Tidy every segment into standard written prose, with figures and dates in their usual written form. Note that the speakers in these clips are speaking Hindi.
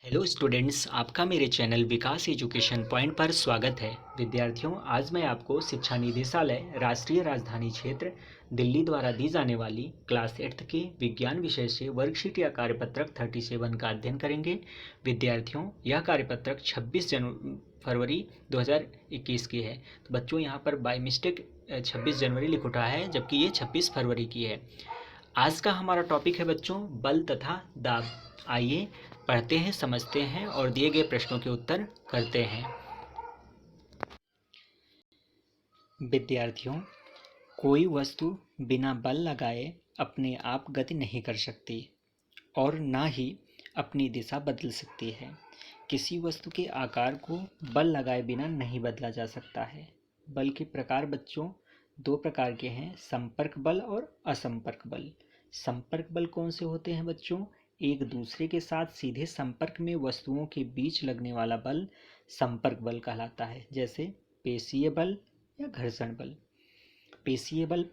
हेलो स्टूडेंट्स, आपका मेरे चैनल विकास एजुकेशन पॉइंट पर स्वागत है। विद्यार्थियों, आज मैं आपको शिक्षा निदेशालय राष्ट्रीय राजधानी क्षेत्र दिल्ली द्वारा दी जाने वाली क्लास 8th के विज्ञान विषय से वर्कशीट या कार्यपत्रक 37 का अध्ययन करेंगे। विद्यार्थियों, यह कार्यपत्रक 26 फरवरी 2021 की है। तो बच्चों, यहाँ पर बाय मिस्टेक 26 जनवरी लिख उठा है, जबकि ये 26 फरवरी की है। आज का हमारा टॉपिक है बच्चों बल तथा दाब। आइए पढ़ते हैं, समझते हैं और दिए गए प्रश्नों के उत्तर करते हैं। विद्यार्थियों, कोई वस्तु बिना बल लगाए अपने आप गति नहीं कर सकती और ना ही अपनी दिशा बदल सकती है। किसी वस्तु के आकार को बल लगाए बिना नहीं बदला जा सकता है। बल के प्रकार बच्चों दो प्रकार के हैं, संपर्क बल और असंपर्क बल। संपर्क बल कौन से होते हैं बच्चों? एक दूसरे के साथ सीधे संपर्क में वस्तुओं के बीच लगने वाला बल संपर्क बल कहलाता है, जैसे पेशीय बल या घर्षण बल। पेशीय बल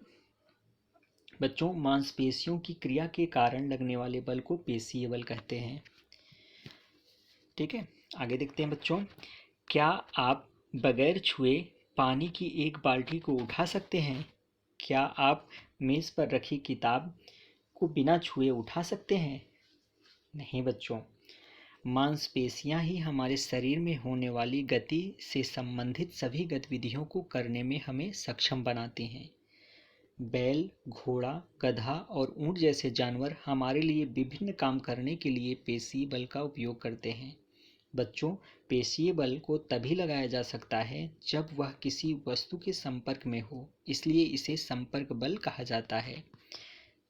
बच्चों मांसपेशियों की क्रिया के कारण लगने वाले बल को पेशीय बल कहते हैं। ठीक है, आगे देखते हैं बच्चों। क्या आप बगैर छुए पानी की एक बाल्टी को उठा सकते हैं? क्या आप मेज पर रखी किताब को बिना छुए उठा सकते हैं? नहीं बच्चों, मांसपेशियां ही हमारे शरीर में होने वाली गति से संबंधित सभी गतिविधियों को करने में हमें सक्षम बनाती हैं। बैल, घोड़ा, गधा और ऊंट जैसे जानवर हमारे लिए विभिन्न काम करने के लिए पेशीय बल का उपयोग करते हैं। बच्चों, पेशीय बल को तभी लगाया जा सकता है जब वह किसी वस्तु के संपर्क में हो, इसलिए इसे संपर्क बल कहा जाता है।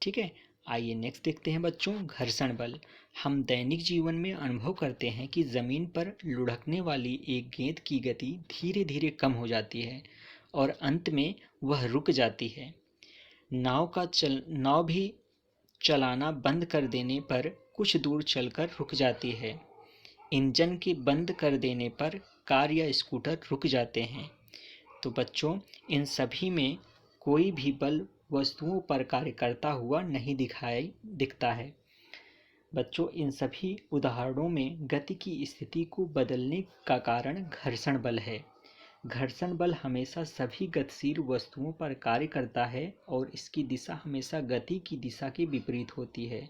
ठीक है, आइए नेक्स्ट देखते हैं बच्चों, घर्षण बल। हम दैनिक जीवन में अनुभव करते हैं कि जमीन पर लुढ़कने वाली एक गेंद की गति धीरे धीरे कम हो जाती है और अंत में वह रुक जाती है। नाव भी चलाना बंद कर देने पर कुछ दूर चलकर रुक जाती है। इंजन के बंद कर देने पर कार या स्कूटर रुक जाते हैं। तो बच्चों, इन सभी में कोई भी बल वस्तुओं पर कार्य करता हुआ नहीं दिखता है। बच्चों, इन सभी उदाहरणों में गति की स्थिति को बदलने का कारण घर्षण बल है। घर्षण बल हमेशा सभी गतिशील वस्तुओं पर कार्य करता है और इसकी दिशा हमेशा गति की दिशा के विपरीत होती है।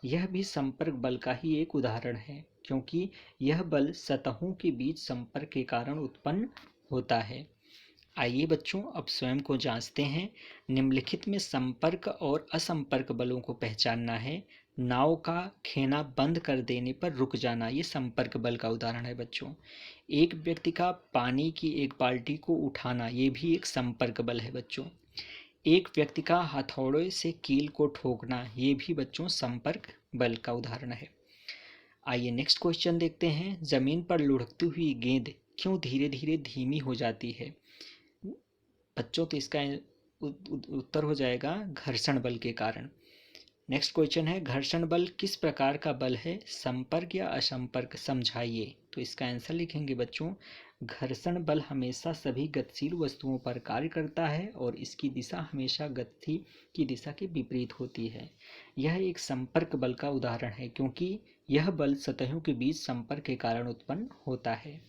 यह भी संपर्क बल का ही एक उदाहरण है, क्योंकि यह बल सतहों के बीच संपर्क के कारण उत्पन्न होता है। आइए बच्चों, अब स्वयं को जांचते हैं। निम्नलिखित में संपर्क और असंपर्क बलों को पहचानना है। नाव का खेना बंद कर देने पर रुक जाना, ये संपर्क बल का उदाहरण है बच्चों। एक व्यक्ति का पानी की एक बाल्टी को उठाना, ये भी एक संपर्क बल है बच्चों। एक व्यक्ति का हथौड़े से कील को ठोकना, ये भी बच्चों संपर्क बल का उदाहरण है। आइए नेक्स्ट क्वेश्चन देखते हैं। जमीन पर लुढ़कती हुई गेंद क्यों धीरे धीरे धीमी हो जाती है? बच्चों, तो इसका उत्तर हो जाएगा घर्षण बल के कारण। नेक्स्ट क्वेश्चन है, घर्षण बल किस प्रकार का बल है? संपर्क या असंपर्क, समझाइए। तो इसका आंसर लिखेंगे बच्चों, घर्षण बल हमेशा सभी गतिशील वस्तुओं पर कार्य करता है और इसकी दिशा हमेशा गति की दिशा के विपरीत होती है। यह एक संपर्क बल का उदाहरण है, क्योंकि यह बल सतहों के बीच संपर्क के कारण उत्पन्न होता है।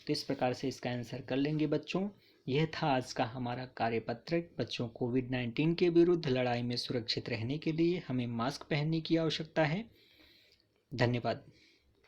तो इस प्रकार से इसका आंसर कर लेंगे बच्चों। यह था आज का हमारा कार्यपत्रक। बच्चों, कोविड-19 के विरुद्ध लड़ाई में सुरक्षित रहने के लिए हमें मास्क पहनने की आवश्यकता है। धन्यवाद।